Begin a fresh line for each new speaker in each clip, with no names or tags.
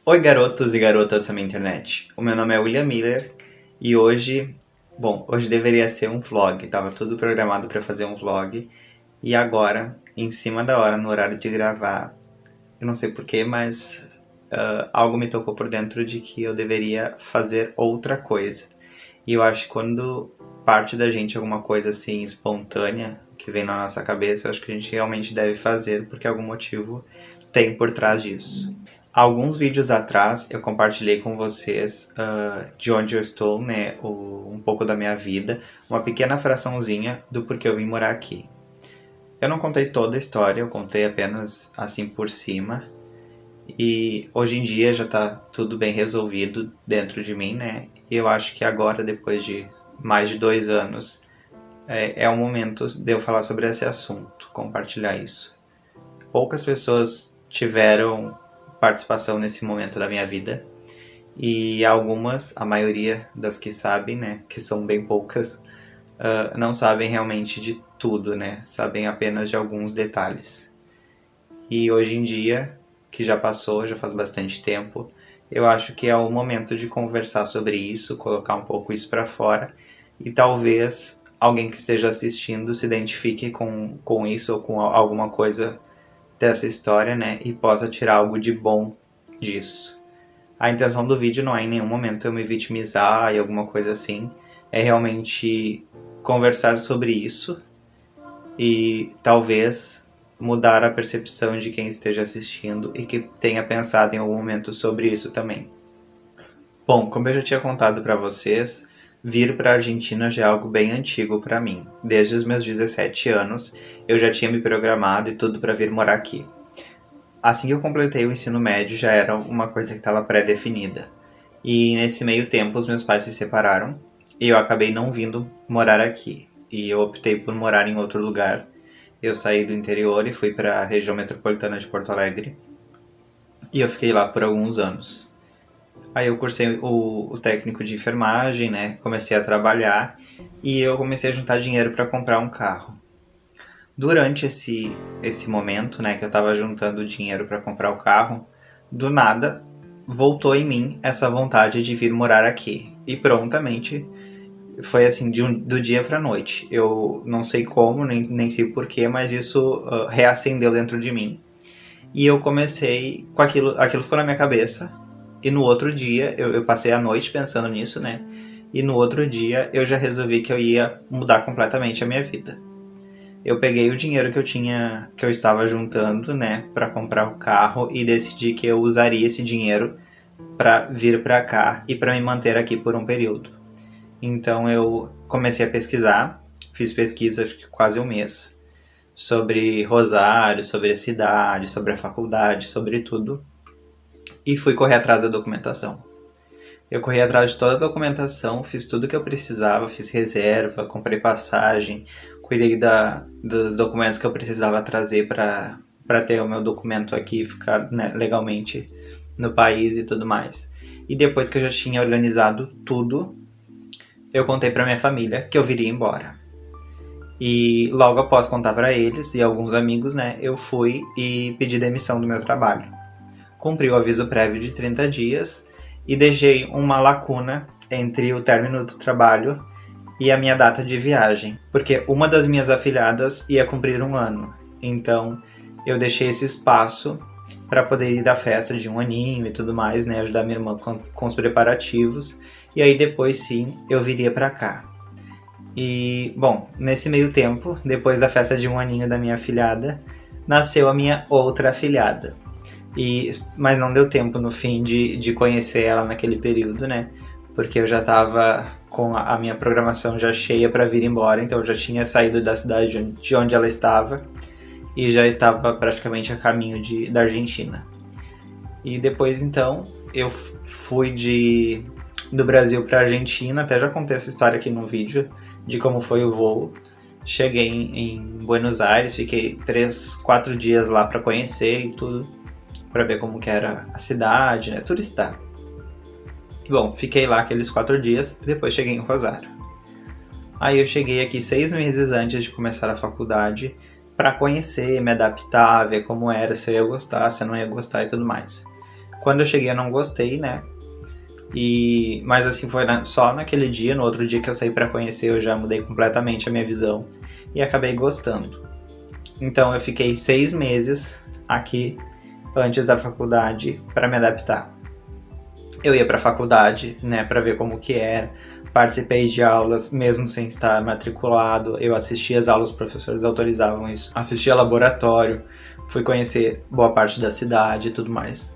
Oi, garotos e garotas da minha internet. O meu nome é William Miller e hoje deveria ser um vlog. Tava tudo programado para fazer um vlog e agora, em cima da hora, no horário de gravar, eu não sei porquê, mas algo me tocou por dentro de que eu deveria fazer outra coisa. E eu acho que quando parte da gente alguma coisa assim espontânea que vem na nossa cabeça, eu acho que a gente realmente deve fazer porque algum motivo tem por trás disso. Alguns vídeos atrás eu compartilhei com vocês de onde eu estou, né, um pouco da minha vida, uma pequena fraçãozinha do porquê eu vim morar aqui. Eu não contei toda a história, eu contei apenas assim por cima. E hoje em dia já tá tudo bem resolvido dentro de mim, né? E eu acho que agora, depois de mais de 2 anos, é o momento de eu falar sobre esse assunto, compartilhar isso. Poucas pessoas tiveram participação nesse momento da minha vida e algumas, a maioria das que sabem, né, que são bem poucas, não sabem realmente de tudo, né, sabem apenas de alguns detalhes. E hoje em dia, que já passou, já faz bastante tempo, eu acho que é o momento de conversar sobre isso, colocar um pouco isso para fora e talvez alguém que esteja assistindo se identifique com isso ou com alguma coisa dessa história, né, e possa tirar algo de bom disso. A intenção do vídeo não é em nenhum momento eu me vitimizar e alguma coisa assim, é realmente conversar sobre isso e talvez mudar a percepção de quem esteja assistindo e que tenha pensado em algum momento sobre isso também. Bom, como eu já tinha contado para vocês, vir para a Argentina já é algo bem antigo para mim. Desde os meus 17 anos, eu já tinha me programado e tudo para vir morar aqui. Assim que eu completei o ensino médio, já era uma coisa que estava pré-definida. E nesse meio tempo, os meus pais se separaram e eu acabei não vindo morar aqui. E eu optei por morar em outro lugar. Eu saí do interior e fui para a região metropolitana de Porto Alegre. E eu fiquei lá por alguns anos. Aí eu cursei o técnico de enfermagem, né? Comecei a trabalhar e eu comecei a juntar dinheiro para comprar um carro. Durante esse momento, né, que eu estava juntando dinheiro para comprar o carro, do nada voltou em mim essa vontade de vir morar aqui. E prontamente foi assim, do dia para noite. Eu não sei como, nem sei porquê, mas isso reacendeu dentro de mim. E eu comecei com aquilo ficou na minha cabeça. E no outro dia, eu passei a noite pensando nisso, né? E no outro dia eu já resolvi que eu ia mudar completamente a minha vida. Eu peguei o dinheiro que eu estava juntando, né, para comprar o carro e decidi que eu usaria esse dinheiro para vir para cá e para me manter aqui por um período. Então eu comecei a pesquisar, fiz pesquisa acho que quase um mês, sobre Rosário, sobre a cidade, sobre a faculdade, sobre tudo, e fui correr atrás da documentação. Eu corri atrás de toda a documentação, fiz tudo que eu precisava, fiz reserva, comprei passagem, cuidei dos documentos que eu precisava trazer para ter o meu documento aqui e ficar, né, legalmente no país e tudo mais. E depois que eu já tinha organizado tudo, eu contei para minha família que eu viria embora. E logo após contar para eles e alguns amigos, né, eu fui e pedi demissão do meu trabalho. Cumpri o aviso prévio de 30 dias e deixei uma lacuna entre o término do trabalho e a minha data de viagem, porque uma das minhas afilhadas ia cumprir 1 ano. Então eu deixei esse espaço para poder ir à festa de 1 aninho e tudo mais, né, ajudar minha irmã com os preparativos. E aí depois sim eu viria para cá. E, bom, nesse meio tempo, depois da festa de 1 aninho da minha afilhada, nasceu a minha outra afilhada. Mas não deu tempo no fim de conhecer ela naquele período, né? Porque eu já tava com a minha programação já cheia para vir embora, então eu já tinha saído da cidade de onde ela estava e já estava praticamente a caminho da Argentina. E depois, então, eu fui do Brasil para Argentina, até já contei essa história aqui no vídeo, de como foi o voo. Cheguei em Buenos Aires, fiquei 3, 4 dias lá para conhecer e tudo, para ver como que era a cidade, né, turistar. Bom, fiquei lá aqueles 4 dias e depois cheguei em Rosário. Aí eu cheguei aqui 6 meses antes de começar a faculdade para conhecer, me adaptar, ver como era, se eu ia gostar, se eu não ia gostar e tudo mais. Quando eu cheguei eu não gostei, né? Mas assim, foi só naquele dia, no outro dia que eu saí pra conhecer, eu já mudei completamente a minha visão e acabei gostando. Então eu fiquei 6 meses aqui antes da faculdade para me adaptar. Eu ia pra faculdade, né, pra ver como que era, participei de aulas mesmo sem estar matriculado, eu assistia as aulas, os professores autorizavam isso, assistia laboratório, fui conhecer boa parte da cidade e tudo mais.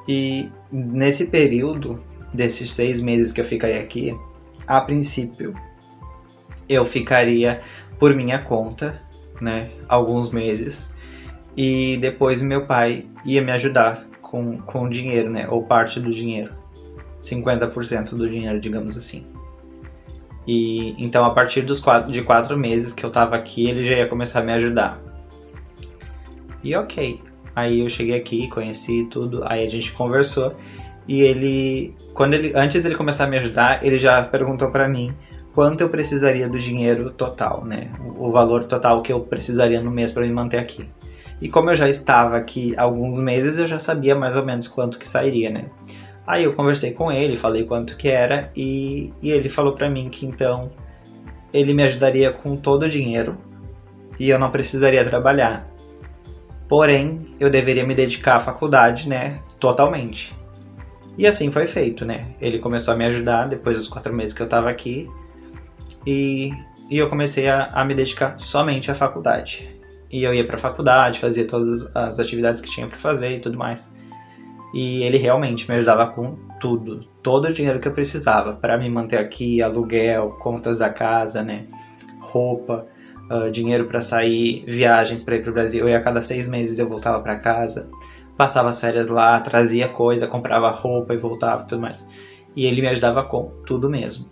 E nesse período, desses 6 meses que eu ficaria aqui, a princípio, eu ficaria por minha conta, né, alguns meses, e depois meu pai ia me ajudar com o dinheiro, né, ou parte do dinheiro, 50% do dinheiro, digamos assim. E então, a partir de 4 meses que eu tava aqui, ele já ia começar a me ajudar. E ok, aí eu cheguei aqui, conheci tudo, aí a gente conversou, e antes dele começar a me ajudar, ele já perguntou pra mim quanto eu precisaria do dinheiro total, né? O valor total que eu precisaria no mês pra me manter aqui. E como eu já estava aqui há alguns meses, eu já sabia mais ou menos quanto que sairia, né? Aí eu conversei com ele, falei quanto que era, e ele falou pra mim que então ele me ajudaria com todo o dinheiro e eu não precisaria trabalhar. Porém, eu deveria me dedicar à faculdade, né, totalmente. E assim foi feito, né? Ele começou a me ajudar depois dos 4 meses que eu tava aqui e eu comecei a me dedicar somente à faculdade. E eu ia pra faculdade, fazia todas as atividades que tinha pra fazer e tudo mais. E ele realmente me ajudava com tudo, todo o dinheiro que eu precisava para me manter aqui, aluguel, contas da casa, né, roupa, dinheiro para sair, viagens para ir pro Brasil. E a cada 6 meses eu voltava para casa, passava as férias lá, trazia coisa, comprava roupa e voltava e tudo mais. E ele me ajudava com tudo mesmo.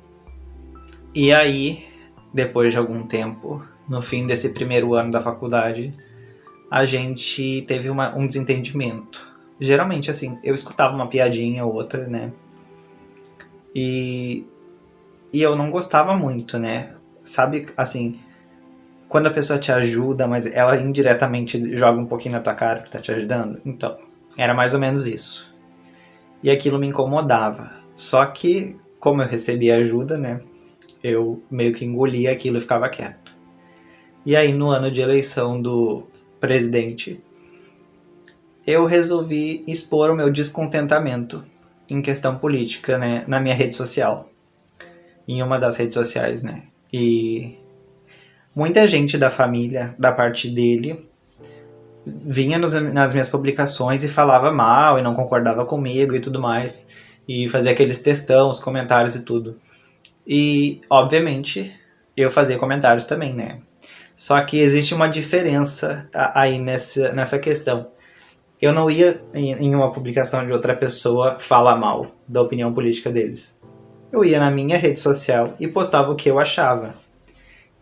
E aí, depois de algum tempo, no fim desse primeiro ano da faculdade, a gente teve um desentendimento. Geralmente, assim, eu escutava uma piadinha ou outra, né? E eu não gostava muito, né? Sabe, assim, quando a pessoa te ajuda, mas ela indiretamente joga um pouquinho na tua cara que tá te ajudando? Então, era mais ou menos isso. E aquilo me incomodava. Só que, como eu recebia ajuda, né? Eu meio que engolia aquilo e ficava quieto. E aí, no ano de eleição do presidente, eu resolvi expor o meu descontentamento em questão política, né, na minha rede social, em uma das redes sociais, né, e muita gente da família, da parte dele, vinha nas minhas publicações e falava mal e não concordava comigo e tudo mais, e fazia aqueles textão, os comentários e tudo. E, obviamente, eu fazia comentários também, né, só que existe uma diferença aí nessa questão. Eu não ia, em uma publicação de outra pessoa, falar mal da opinião política deles. Eu ia na minha rede social e postava o que eu achava.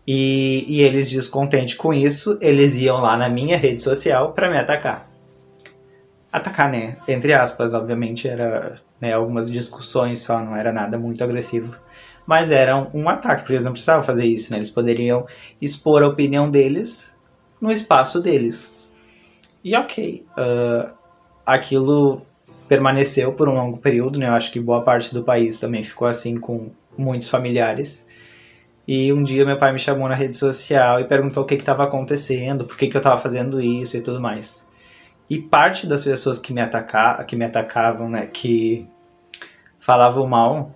E eles, descontentes com isso, eles iam lá na minha rede social para me atacar. Atacar, né? Entre aspas, obviamente, era, né, algumas discussões só, não era nada muito agressivo. Mas era um ataque, porque eles não precisavam fazer isso, né? Eles poderiam expor a opinião deles no espaço deles. E ok, aquilo permaneceu por um longo período, né? Eu acho que boa parte do país também ficou assim com muitos familiares. E um dia meu pai me chamou na rede social e perguntou o que estava acontecendo, por que eu estava fazendo isso e tudo mais. E parte das pessoas que me atacavam, né, que falavam mal,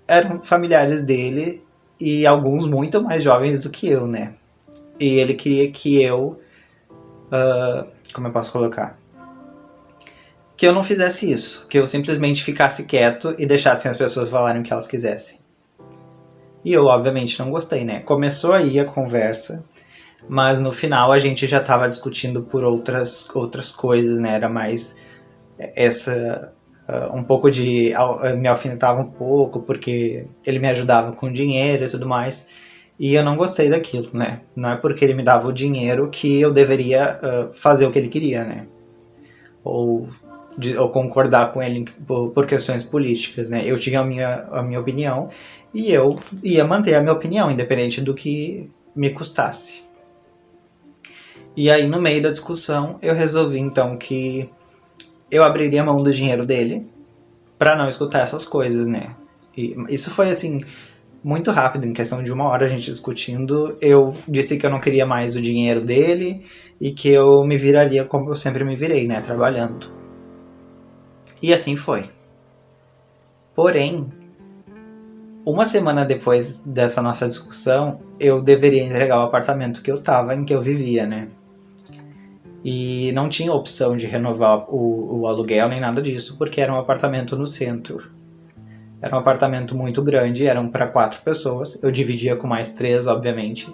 eram familiares dele e alguns muito mais jovens do que eu, né? E ele queria que eu... como eu posso colocar? Que eu não fizesse isso. Que eu simplesmente ficasse quieto e deixasse as pessoas falarem o que elas quisessem. E eu, obviamente, não gostei, né? Começou aí a conversa, mas no final a gente já estava discutindo por outras coisas, né? Era mais essa... um pouco de... me alfinetava um pouco, porque ele me ajudava com dinheiro e tudo mais. E eu não gostei daquilo, né? Não é porque ele me dava o dinheiro que eu deveria fazer o que ele queria, né? Ou concordar com ele por questões políticas, né? Eu tinha a minha opinião e eu ia manter a minha opinião, independente do que me custasse. E aí, no meio da discussão, eu resolvi, então, que eu abriria mão do dinheiro dele pra não escutar essas coisas, né? E isso foi, assim, muito rápido, em questão de 1 hora a gente discutindo. Eu disse que eu não queria mais o dinheiro dele e que eu me viraria como eu sempre me virei, né? Trabalhando. E assim foi. Porém, 1 semana depois dessa nossa discussão, eu deveria entregar o apartamento que eu tava, em que eu vivia, né? E não tinha opção de renovar o aluguel nem nada disso, porque era um apartamento no centro. Era um apartamento muito grande, eram para 4 pessoas. Eu dividia com mais 3, obviamente.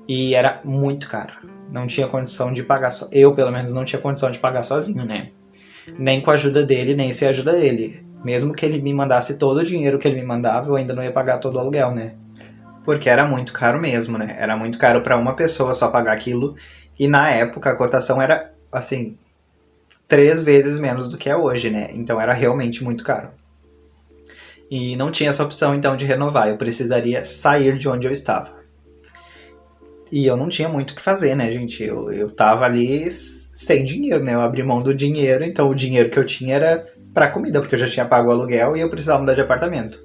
E era muito caro. Não tinha condição de pagar só. Eu, pelo menos, não tinha condição de pagar sozinho, né? Nem com a ajuda dele, nem sem a ajuda dele. Mesmo que ele me mandasse todo o dinheiro que ele me mandava, eu ainda não ia pagar todo o aluguel, né? Porque era muito caro mesmo, né? Era muito caro para uma pessoa só pagar aquilo. E na época a cotação era, assim, 3 vezes menos do que é hoje, né? Então era realmente muito caro. E não tinha essa opção então de renovar, eu precisaria sair de onde eu estava. E eu não tinha muito o que fazer, né, gente? Eu tava ali sem dinheiro, né? Eu abri mão do dinheiro, então o dinheiro que eu tinha era pra comida, porque eu já tinha pago o aluguel e eu precisava mudar de apartamento.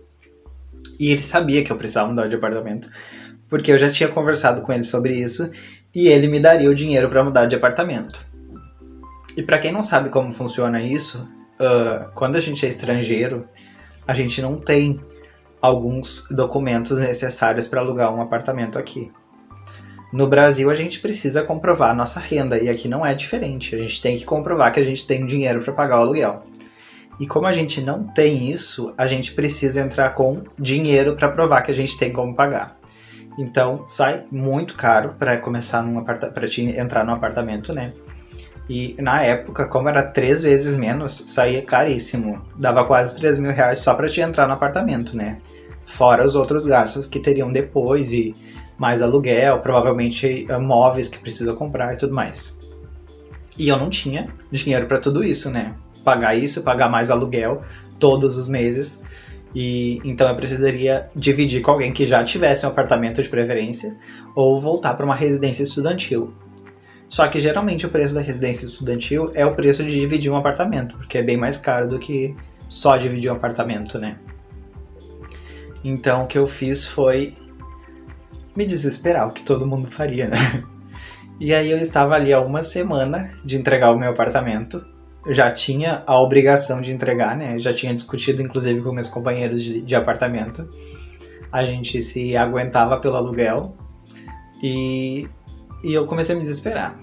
E ele sabia que eu precisava mudar de apartamento, porque eu já tinha conversado com ele sobre isso e ele me daria o dinheiro pra mudar de apartamento. E pra quem não sabe como funciona isso, quando a gente é estrangeiro, a gente não tem alguns documentos necessários para alugar um apartamento aqui. No Brasil, a gente precisa comprovar a nossa renda, e aqui não é diferente. A gente tem que comprovar que a gente tem dinheiro para pagar o aluguel. E como a gente não tem isso, a gente precisa entrar com dinheiro para provar que a gente tem como pagar. Então, sai muito caro para começar para te entrar no apartamento, né? E na época, como era 3 vezes menos, saía caríssimo. Dava quase 3 mil reais só pra te entrar no apartamento, né? Fora os outros gastos que teriam depois, e mais aluguel, provavelmente móveis que precisa comprar e tudo mais. E eu não tinha dinheiro pra tudo isso, né? Pagar isso, pagar mais aluguel todos os meses. E então eu precisaria dividir com alguém que já tivesse um apartamento de preferência, ou voltar para uma residência estudantil. Só que geralmente o preço da residência estudantil é o preço de dividir um apartamento, porque é bem mais caro do que só dividir um apartamento, né? Então o que eu fiz foi me desesperar, o que todo mundo faria, né? E aí eu estava ali há 1 semana de entregar o meu apartamento. Eu já tinha a obrigação de entregar, né? Eu já tinha discutido inclusive com meus companheiros de apartamento. A gente se aguentava pelo aluguel. E eu comecei a me desesperar.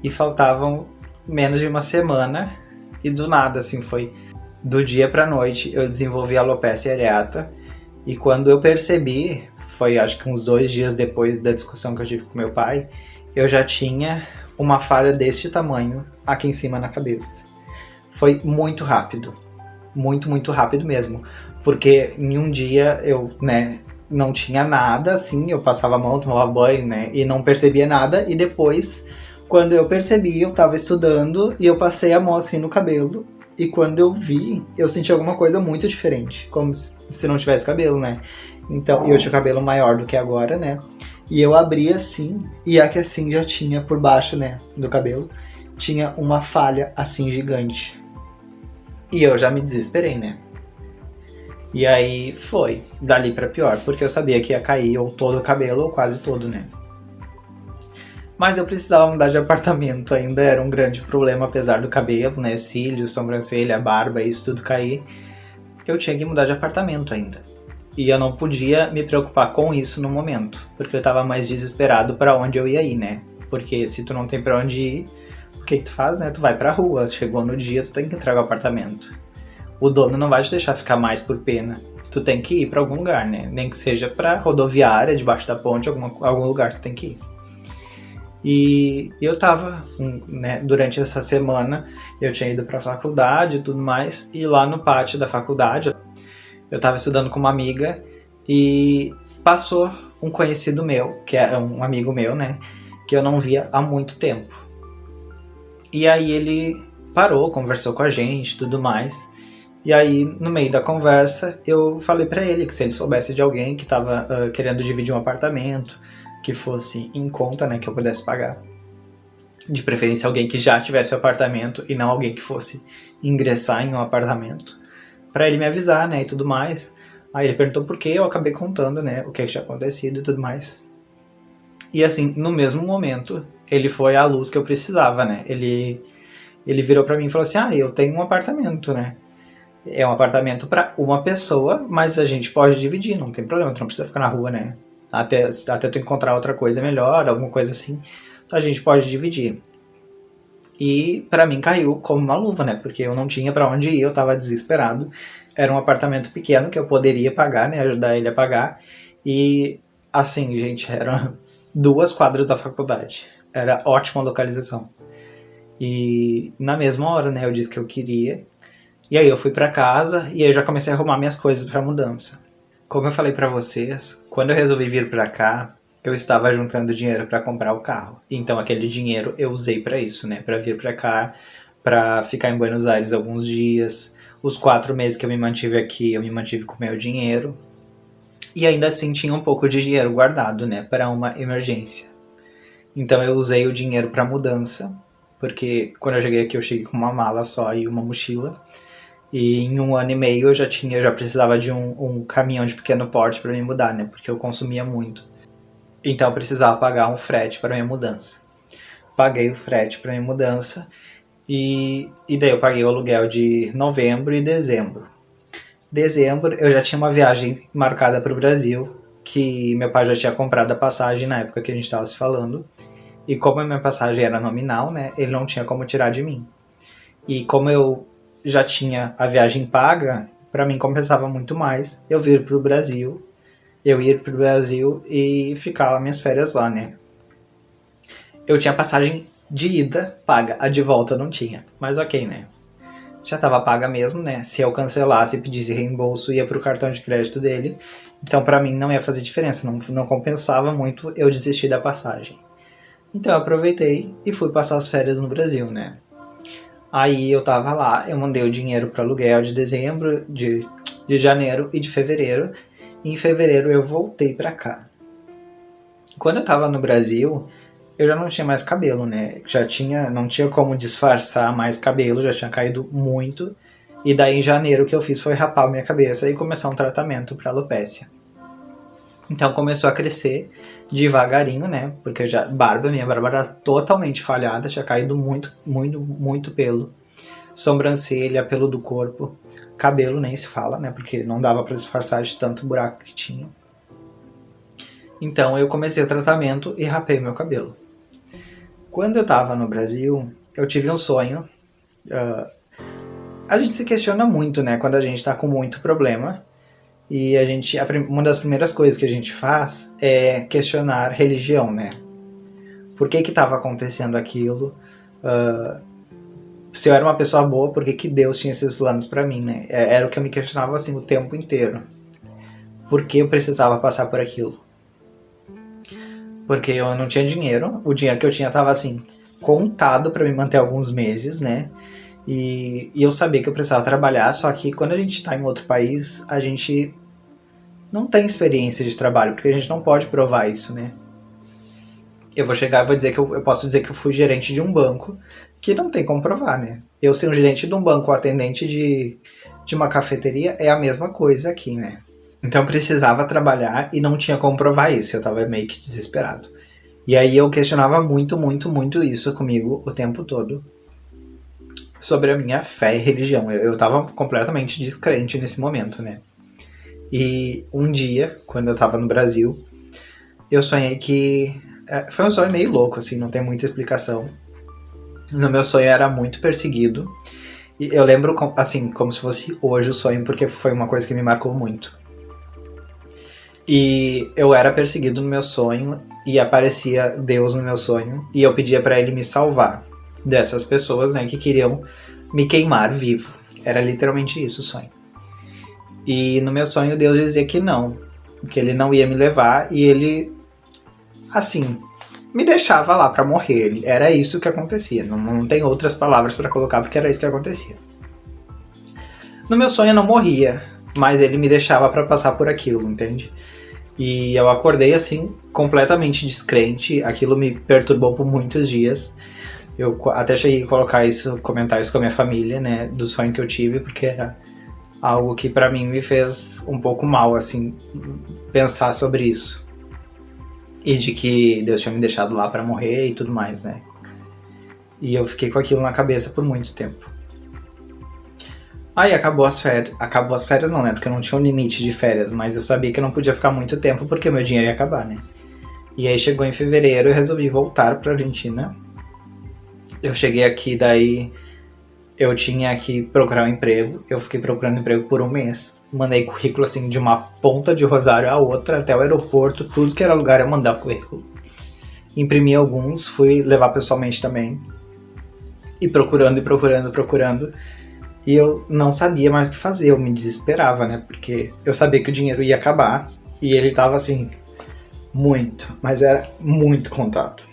E faltavam menos de 1 semana. E do nada, assim, foi do dia pra noite, eu desenvolvi alopecia areata. E quando eu percebi, foi acho que uns 2 dias depois da discussão que eu tive com meu pai, eu já tinha uma falha deste tamanho aqui em cima na cabeça. Foi muito rápido. Muito, muito rápido mesmo. Porque em um dia eu, né, não tinha nada, assim, eu passava a mão, tomava banho, né, e não percebia nada, e depois, quando eu percebi, eu tava estudando, e eu passei a mão assim no cabelo, e quando eu vi, eu senti alguma coisa muito diferente, como se não tivesse cabelo, né, então, eu tinha cabelo maior do que agora, né, e eu abri assim, e aqui assim já tinha por baixo, né, do cabelo, tinha uma falha assim gigante, e eu já me desesperei, né. E aí foi, dali pra pior, porque eu sabia que ia cair ou todo o cabelo ou quase todo, né? Mas eu precisava mudar de apartamento, ainda era um grande problema, apesar do cabelo, né, cílios, sobrancelha, barba, isso tudo cair. Eu tinha que mudar de apartamento ainda. E eu não podia me preocupar com isso no momento, porque eu tava mais desesperado pra onde eu ia ir, né? Porque se tu não tem pra onde ir, o que tu faz, né? Tu vai pra rua, chegou no dia, tu tem que entregar o apartamento. O dono não vai te deixar ficar mais por pena. Tu tem que ir pra algum lugar, né? Nem que seja pra rodoviária, debaixo da ponte, algum lugar tu tem que ir. E eu tava, né, durante essa semana, eu tinha ido pra faculdade e tudo mais, e lá no pátio da faculdade, eu tava estudando com uma amiga, e passou um conhecido meu, que é um amigo meu, né, que eu não via há muito tempo. E aí ele parou, conversou com a gente, tudo mais. E aí, no meio da conversa, eu falei pra ele que se ele soubesse de alguém que tava querendo dividir um apartamento, que fosse em conta, né, que eu pudesse pagar, De preferência alguém que já tivesse o apartamento e não alguém que fosse ingressar em um apartamento, pra ele me avisar, né, e tudo mais. Aí ele perguntou por quê, eu acabei contando, né, o que tinha acontecido e tudo mais. E assim, no mesmo momento, ele foi a luz que eu precisava, né, ele virou pra mim e falou assim, eu tenho um apartamento, né, é um apartamento pra uma pessoa, mas a gente pode dividir, não tem problema, tu não precisa ficar na rua, né, até tu encontrar outra coisa melhor, alguma coisa assim, a gente pode dividir. E pra mim caiu como uma luva, né? Porque eu não tinha pra onde ir, eu tava desesperado. Era um apartamento pequeno que eu poderia pagar, né? Ajudar ele a pagar. E assim, gente, eram 2 quadras da faculdade. Era ótima localização. E na mesma hora, né? Eu disse que eu queria. E aí eu fui pra casa e aí eu já comecei a arrumar minhas coisas pra mudança. Como eu falei pra vocês, quando eu resolvi vir pra cá, eu estava juntando dinheiro para comprar o carro. Então aquele dinheiro eu usei para isso, né? Para vir para cá, para ficar em Buenos Aires alguns dias. Os 4 meses que eu me mantive aqui, eu me mantive com o meu dinheiro. E ainda assim tinha um pouco de dinheiro guardado, né? Para uma emergência. Então eu usei o dinheiro para mudança, porque quando eu cheguei aqui eu cheguei com uma mala só e uma mochila. E em 1 ano e meio eu já precisava de um caminhão de pequeno porte para me mudar, né? Porque eu consumia muito. Então eu precisava pagar um frete para minha mudança. Paguei o frete para minha mudança e daí eu paguei o aluguel de novembro e dezembro. Dezembro eu já tinha uma viagem marcada para o Brasil, que meu pai já tinha comprado a passagem na época que a gente estava se falando. E como a minha passagem era nominal, né, ele não tinha como tirar de mim. E como eu já tinha a viagem paga, para mim compensava muito mais eu vir para o Brasil. Eu ir pro Brasil e ficar lá minhas férias lá, né? Eu tinha passagem de ida paga, a de volta não tinha. Mas ok, né? Já tava paga mesmo, né? Se eu cancelasse e pedisse reembolso, ia pro cartão de crédito dele. Então pra mim não ia fazer diferença, não compensava muito eu desistir da passagem. Então eu aproveitei e fui passar as férias no Brasil, né? Aí eu tava lá, eu mandei o dinheiro pro aluguel de dezembro, de janeiro e de fevereiro. E em fevereiro eu voltei pra cá. Quando eu tava no Brasil, eu já não tinha mais cabelo, né? Não tinha como disfarçar mais cabelo, já tinha caído muito. E daí em janeiro o que eu fiz foi rapar minha cabeça e começar um tratamento pra alopécia. Então começou a crescer devagarinho, né? Porque minha barba era totalmente falhada, tinha caído muito, muito, muito pelo. Sobrancelha, pelo do corpo. Cabelo nem se fala, né? Porque não dava pra disfarçar de tanto buraco que tinha. Então eu comecei o tratamento e rapei meu cabelo. Quando eu tava no Brasil, eu tive um sonho. A gente se questiona muito, né? Quando a gente tá com muito problema. E uma das primeiras coisas que a gente faz é questionar religião, né? Por que tava acontecendo aquilo? Se eu era uma pessoa boa, por que Deus tinha esses planos pra mim, né? Era o que eu me questionava assim o tempo inteiro. Por que eu precisava passar por aquilo? Porque eu não tinha dinheiro. O dinheiro que eu tinha tava assim, contado pra me manter alguns meses, né? E eu sabia que eu precisava trabalhar, só que quando a gente tá em outro país, a gente não tem experiência de trabalho, porque a gente não pode provar isso, né? Eu vou chegar e vou dizer que eu posso dizer que eu fui gerente de um banco, que não tem como provar, né? Eu ser um gerente de um banco ou atendente de uma cafeteria é a mesma coisa aqui, né? Então eu precisava trabalhar e não tinha como provar isso, eu tava meio que desesperado. E aí eu questionava muito, muito, muito isso comigo o tempo todo. Sobre a minha fé e religião. Eu tava completamente descrente nesse momento, né? E um dia, quando eu tava no Brasil, eu sonhei que... Foi um sonho meio louco, assim, não tem muita explicação. No meu sonho eu era muito perseguido. E eu lembro, assim, como se fosse hoje o sonho, porque foi uma coisa que me marcou muito. E eu era perseguido no meu sonho, e aparecia Deus no meu sonho, e eu pedia pra ele me salvar dessas pessoas, né, que queriam me queimar vivo. Era literalmente isso o sonho. E no meu sonho Deus dizia que não, que ele não ia me levar, e ele, assim, me deixava lá pra morrer. Era isso que acontecia, não tem outras palavras pra colocar, porque era isso que acontecia. No meu sonho eu não morria, mas ele me deixava pra passar por aquilo, entende? E eu acordei assim, completamente descrente, aquilo me perturbou por muitos dias.
Eu até cheguei a comentar isso com a minha família, né, do sonho que eu tive, porque era algo que pra mim me fez um pouco mal, assim, pensar sobre isso. E de que Deus tinha me deixado lá pra morrer e tudo mais, né. E eu fiquei com aquilo na cabeça por muito tempo. Aí acabou as férias não, né, porque eu não tinha um limite de férias, mas eu sabia que eu não podia ficar muito tempo porque o meu dinheiro ia acabar, né. E aí chegou em fevereiro e eu resolvi voltar pra Argentina. Eu cheguei aqui, daí eu tinha que procurar um emprego. Eu fiquei procurando emprego por um mês. Mandei currículo assim de uma ponta de Rosário à outra, até o aeroporto, tudo que era lugar eu mandava currículo. Imprimi alguns, fui levar pessoalmente também. E procurando. E eu não sabia mais o que fazer, eu me desesperava, né? Porque eu sabia que o dinheiro ia acabar e ele tava assim, muito, mas era muito contado.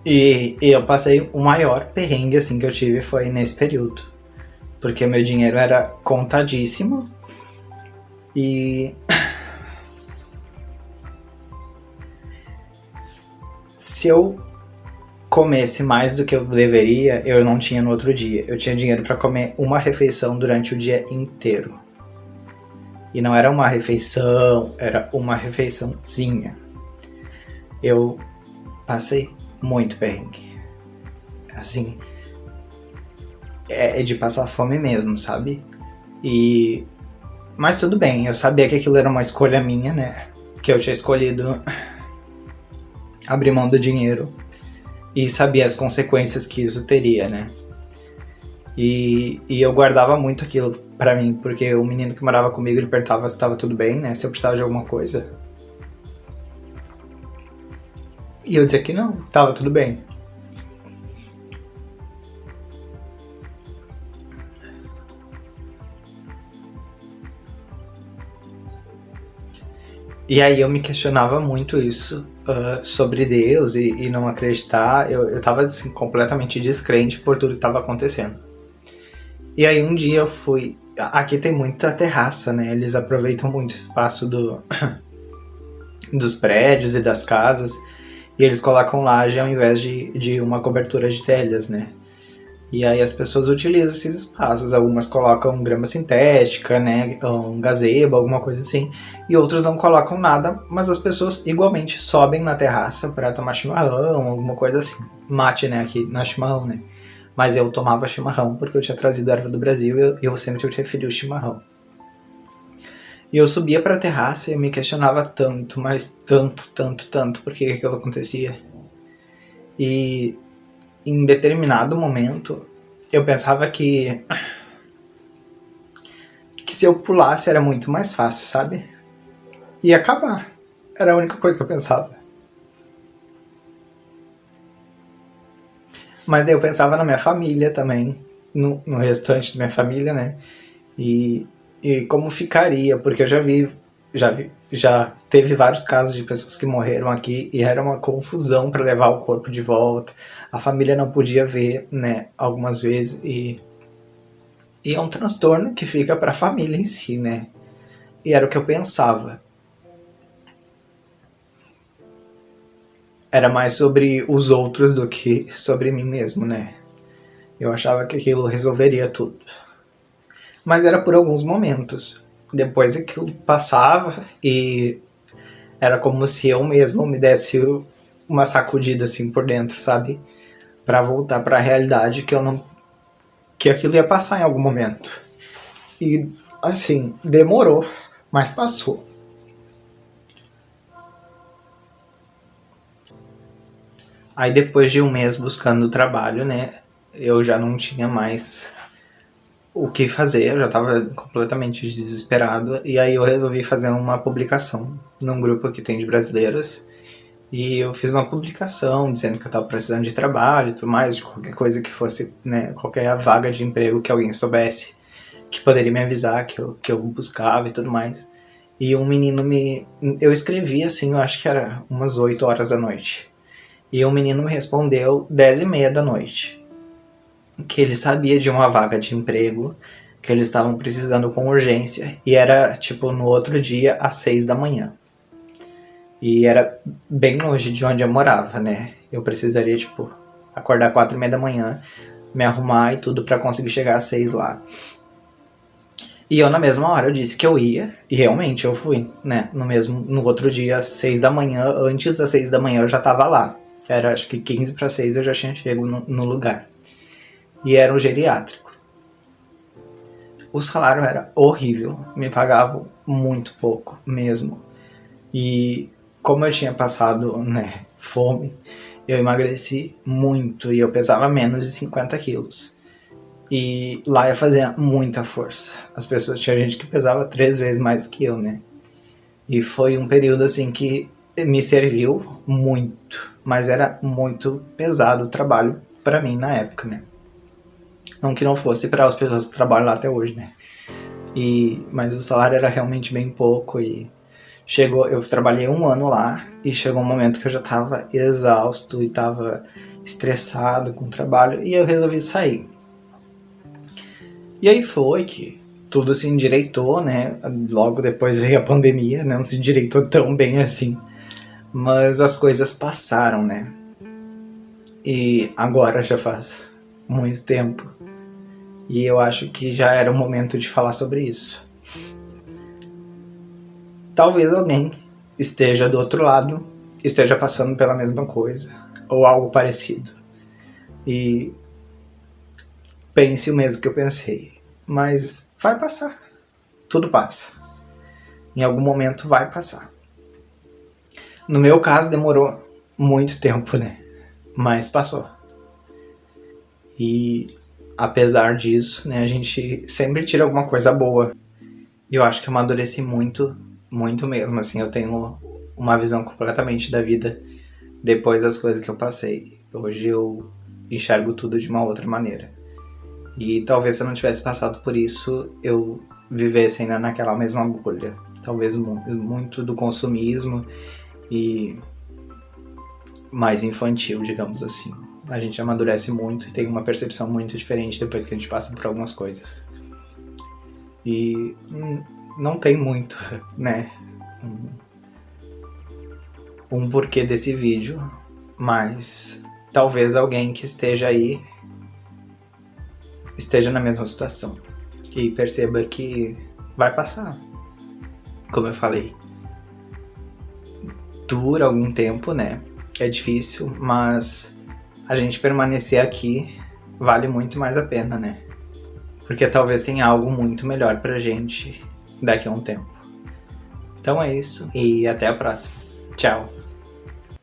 E eu passei o maior perrengue assim que eu tive foi nesse período. Porque meu dinheiro era contadíssimo e se eu comesse mais do que eu deveria, eu não tinha no outro dia. Eu tinha dinheiro para comer uma refeição durante o dia inteiro. E não era uma refeição, era uma refeiçãozinha. Eu passei muito perrengue. Assim, é de passar fome mesmo, sabe? Mas tudo bem, eu sabia que aquilo era uma escolha minha, né? Que eu tinha escolhido abrir mão do dinheiro e sabia as consequências que isso teria, né? E eu guardava muito aquilo pra mim, porque o menino que morava comigo, ele perguntava se estava tudo bem, né? Se eu precisava de alguma coisa. E eu dizia que não, tava tudo bem. E aí eu me questionava muito isso sobre Deus e não acreditar. Eu tava assim, completamente descrente por tudo que tava acontecendo. E aí um dia eu fui... Aqui tem muita terraça, né? Eles aproveitam muito o espaço dos prédios e das casas. E eles colocam laje ao invés de uma cobertura de telhas, né? E aí as pessoas utilizam esses espaços. Algumas colocam grama sintética, né? Um gazebo, alguma coisa assim. E outros não colocam nada, mas as pessoas igualmente sobem na terraça para tomar chimarrão, alguma coisa assim. Mate, né? Aqui na chimarrão, né? Mas eu tomava chimarrão porque eu tinha trazido erva do Brasil e eu sempre preferi o chimarrão. E eu subia pra terraça e eu me questionava tanto, mas tanto, por que aquilo acontecia. E em determinado momento eu pensava que se eu pulasse era muito mais fácil, sabe? Ia acabar. Era a única coisa que eu pensava. Mas aí eu pensava na minha família também, no restante da minha família, né? E como ficaria, porque eu já teve vários casos de pessoas que morreram aqui e era uma confusão para levar o corpo de volta. A família não podia ver, né, algumas vezes e é um transtorno que fica para a família em si, né? E era o que eu pensava. Era mais sobre os outros do que sobre mim mesmo, né? Eu achava que aquilo resolveria tudo. Mas era por alguns momentos. Depois aquilo passava e era como se eu mesmo me desse uma sacudida assim por dentro, sabe? Pra voltar pra realidade que aquilo ia passar em algum momento. E assim, demorou, mas passou. Aí depois de um mês buscando trabalho, né? Eu já não tinha mais o que fazer, eu já estava completamente desesperado. E aí eu resolvi fazer uma publicação num grupo que tem de brasileiros. E eu fiz uma publicação dizendo que eu estava precisando de trabalho e tudo mais, de qualquer coisa que fosse, né, qualquer vaga de emprego que alguém soubesse, que poderia me avisar que eu buscava e tudo mais. E um menino eu escrevi assim, eu acho que era umas 8 horas da noite. E um menino me respondeu 10h30 da noite. Que ele sabia de uma vaga de emprego, que eles estavam precisando com urgência. E era, tipo, no outro dia, às 6 da manhã. E era bem longe de onde eu morava, né? Eu precisaria, tipo, acordar 4h30 da manhã, me arrumar e tudo pra conseguir chegar às 6 lá. E eu na mesma hora eu disse que eu ia, e realmente eu fui, né? No outro dia, às 6 da manhã, antes das 6 da manhã eu já tava lá. Era acho que 15 para 6 eu já tinha chego no lugar. E era um geriátrico. O salário era horrível, me pagavam muito pouco mesmo. E como eu tinha passado, né, fome, eu emagreci muito e eu pesava menos de 50 quilos. E lá eu fazia muita força. Tinha gente que pesava 3 vezes mais que eu, né? E foi um período assim que me serviu muito, mas era muito pesado o trabalho pra mim na época, né? Não que não fosse para as pessoas que trabalham lá até hoje, né? Mas o salário era realmente bem pouco e eu trabalhei 1 ano lá e chegou um momento que eu já estava exausto e estava estressado com o trabalho e eu resolvi sair. E aí foi que tudo se endireitou, né? Logo depois veio a pandemia, não se endireitou tão bem assim, mas as coisas passaram, né? E agora já faz muito tempo e eu acho que já era o momento de falar sobre isso. Talvez alguém esteja do outro lado, esteja passando pela mesma coisa, ou algo parecido. E pense o mesmo que eu pensei. Mas vai passar. Tudo passa. Em algum momento vai passar. No meu caso demorou muito tempo, né? Mas passou. E apesar disso, né, a gente sempre tira alguma coisa boa. E eu acho que eu amadureci muito, muito mesmo, assim, eu tenho uma visão completamente da vida depois das coisas que eu passei. Hoje eu enxergo tudo de uma outra maneira. E talvez se eu não tivesse passado por isso, eu vivesse ainda naquela mesma bolha. Talvez muito do consumismo e mais infantil, digamos assim. A gente amadurece muito e tem uma percepção muito diferente depois que a gente passa por algumas coisas. E não tem muito, né, um porquê desse vídeo, mas talvez alguém que esteja aí esteja na mesma situação e perceba que vai passar. Como eu falei, dura algum tempo, né? É difícil, mas a gente permanecer aqui vale muito mais a pena, né? Porque talvez tenha algo muito melhor pra gente daqui a um tempo. Então é isso e até a próxima. Tchau!